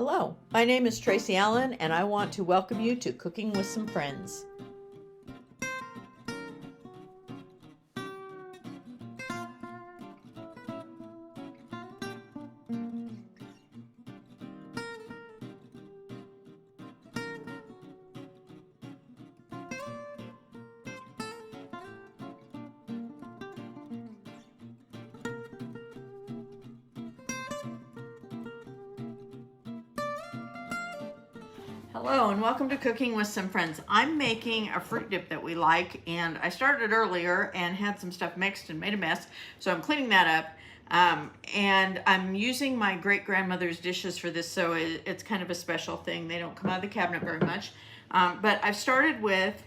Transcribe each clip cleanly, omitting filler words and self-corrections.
Hello, my name is Tracy Allen and I want to welcome you to Cooking with Some Friends. Hello and welcome to Cooking with Some Friends. I'm making a fruit dip that we like, and I started earlier and had some stuff mixed and made a mess, so I'm cleaning that up. And I'm using my great-grandmother's dishes for this, so it's kind of a special thing. They don't come out of the cabinet very much. But I've started with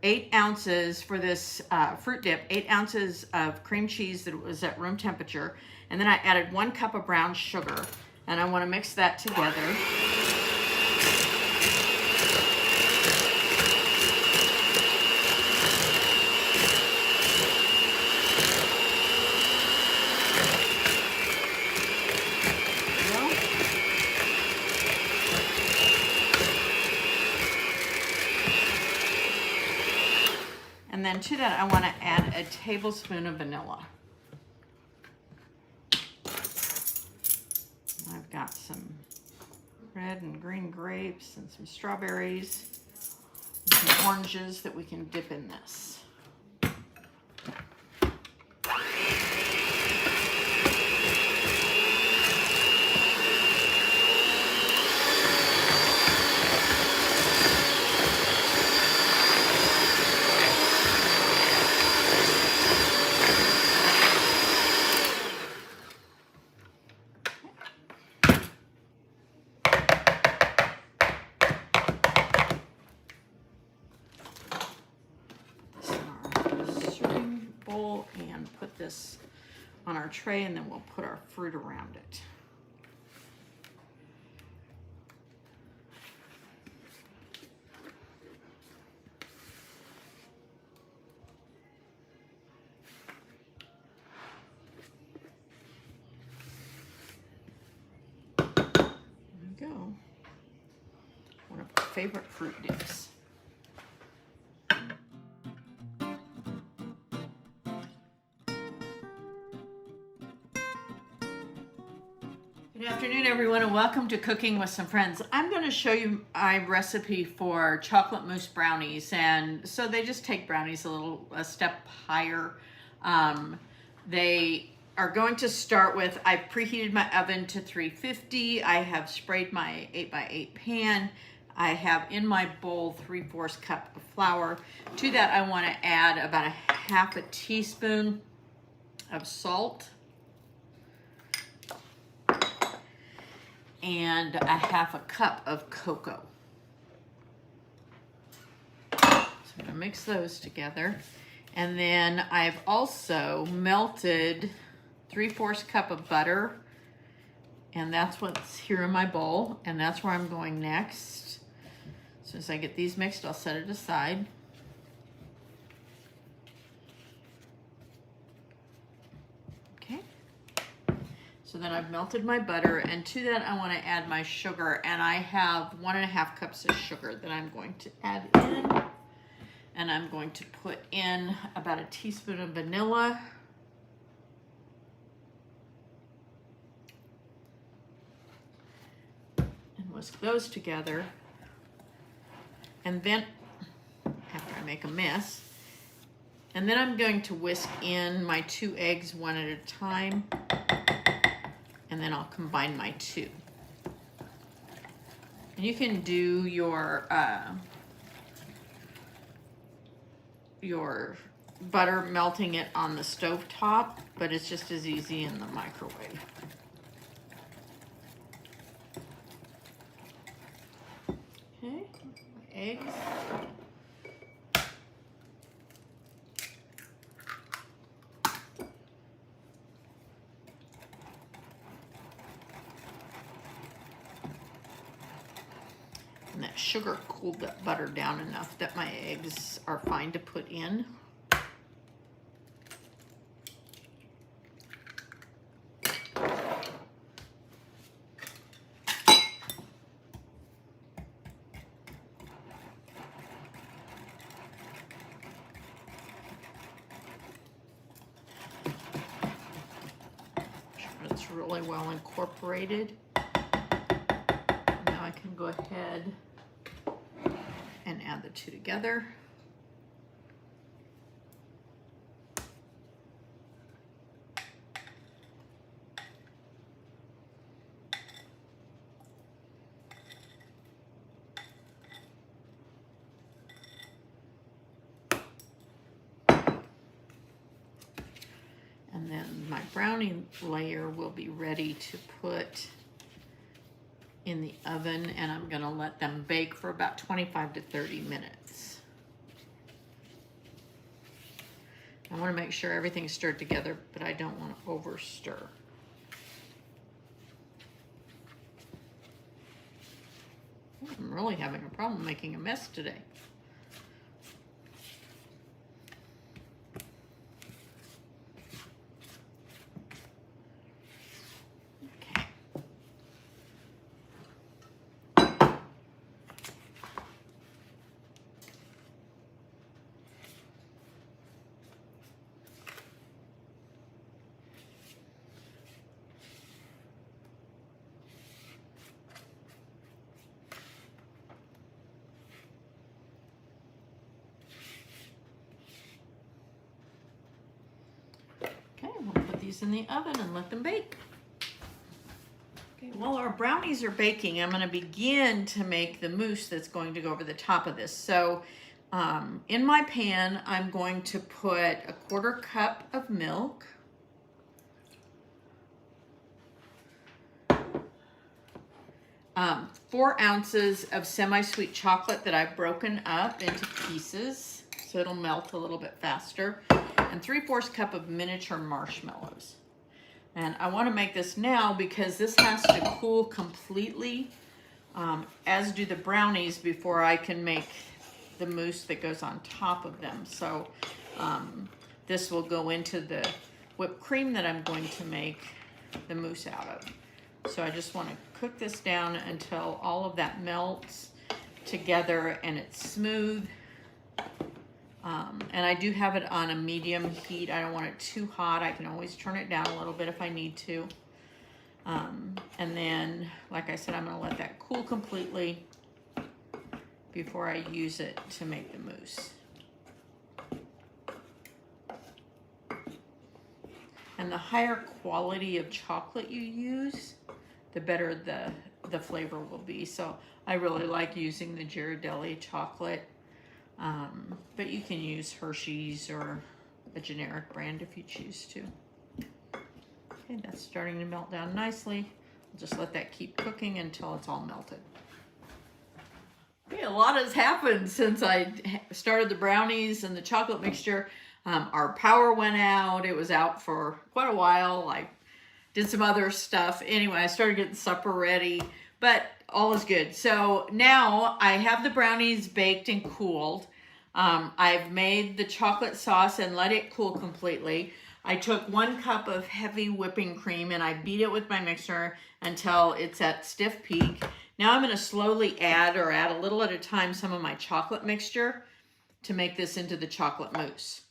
8 ounces for this fruit dip, 8 ounces of cream cheese that was at room temperature, and then I added 1 cup of brown sugar, and I want to mix that together. And then to that, I want to add a tablespoon of vanilla. I've got some red and green grapes and some strawberries, and some oranges that we can dip in this. And put this on our tray, and then we'll put our fruit around it. There we go. One of our favorite fruit dips. Good afternoon, everyone, and welcome to Cooking with Some Friends. I'm going to show you my recipe for chocolate mousse brownies, and so they just take brownies a step higher. They are going to start with, I've preheated my oven to 350. I have sprayed my 8x8 pan. I have in my bowl 3/4 cup of flour. To that, I want to add about a half a teaspoon of salt and a half a cup of cocoa. So I'm gonna mix those together. And then I've also melted 3/4 cup of butter, and that's what's here in my bowl, and that's where I'm going next. As soon as I get these mixed, I'll set it aside. So then I've melted my butter, and to that I want to add my sugar, and I have 1.5 cups of sugar that I'm going to add in. And I'm going to put in about a teaspoon of vanilla. And whisk those together. And then, after I make a mess, and then I'm going to whisk in my 2 eggs one at a time. And then I'll combine my 2. And you can do your butter melting it on the stove top, but it's just as easy in the microwave. Okay, my eggs. And that sugar cooled that butter down enough that my eggs are fine to put in. really well incorporated. Now I can go ahead and add the two together. And then my brownie layer will be ready to put in the oven, and I'm gonna let them bake for about 25 to 30 minutes. I wanna make sure everything's stirred together, but I don't wanna over stir. I'm really having a problem making a mess today. Okay, we'll put these in the oven and let them bake. Okay, while our brownies are baking, I'm going to begin to make the mousse that's going to go over the top of this. So in my pan, I'm going to put a 1/4 cup of milk, um, 4 ounces of semi-sweet chocolate that I've broken up into pieces so it'll melt a little bit faster, and 3/4 cup of miniature marshmallows. And I want to make this now because this has to cool completely, as do the brownies, before I can make the mousse that goes on top of them. So this will go into the whipped cream that I'm going to make the mousse out of. So I just want to cook this down until all of that melts together and it's smooth. And I do have it on a medium heat. I don't want it too hot. I can always turn it down a little bit if I need to. And then, like I said, I'm going to let that cool completely before I use it to make the mousse. And the higher quality of chocolate you use, the better the flavor will be. So I really like using the Ghirardelli chocolate. But you can use Hershey's or a generic brand if you choose to. Okay, that's starting to melt down nicely. I'll just let that keep cooking until it's all melted. Okay, a lot has happened since I started the brownies and the chocolate mixture. Our power went out. It was out for quite a while. I did some other stuff. Anyway, I started getting supper ready, but all is good. So now I have the brownies baked and cooled. I've made the chocolate sauce and let it cool completely. I took 1 cup of heavy whipping cream and I beat it with my mixer until it's at stiff peak. Now I'm going to slowly add a little at a time some of my chocolate mixture to make this into the chocolate mousse.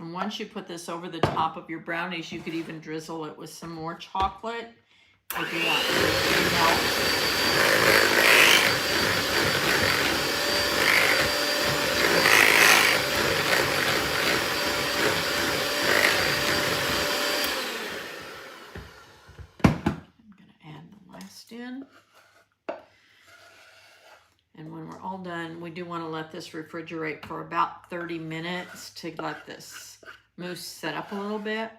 And once you put this over the top of your brownies, you could even drizzle it with some more chocolate if you want to melt. I'm going to add the last in. And when we're all done, we do want to let this refrigerate for about 30 minutes to let this mousse set up a little bit.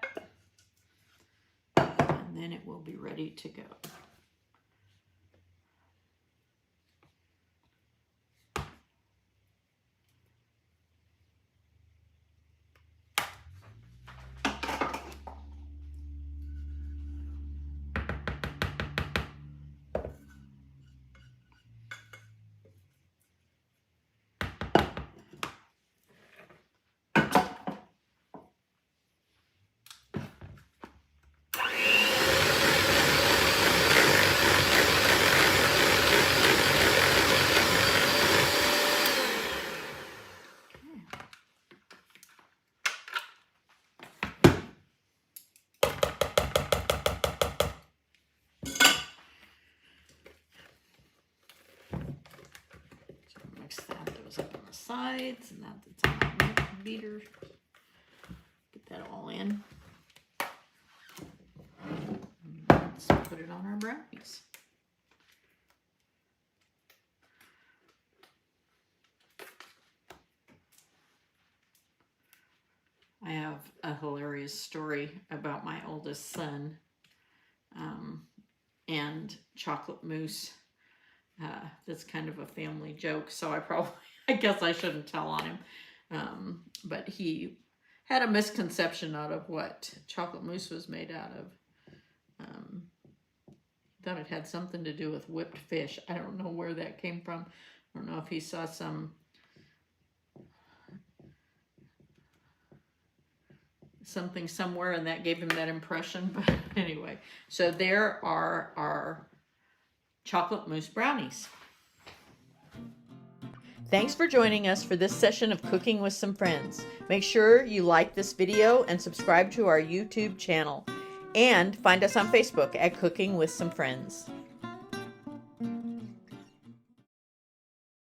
And then it will be ready to go. sides, and that's on that mix beater. Get that all in. Let's put it on our brownies. I have a hilarious story about my oldest son and chocolate mousse. That's kind of a family joke, so I guess I shouldn't tell on him. But he had a misconception out of what chocolate mousse was made out of. Thought it had something to do with whipped fish. I don't know where that came from. I don't know if he saw something somewhere and that gave him that impression. But anyway, so there are our chocolate mousse brownies. Thanks for joining us for this session of Cooking with Some Friends. Make sure you like this video and subscribe to our YouTube channel. And find us on Facebook at Cooking with Some Friends.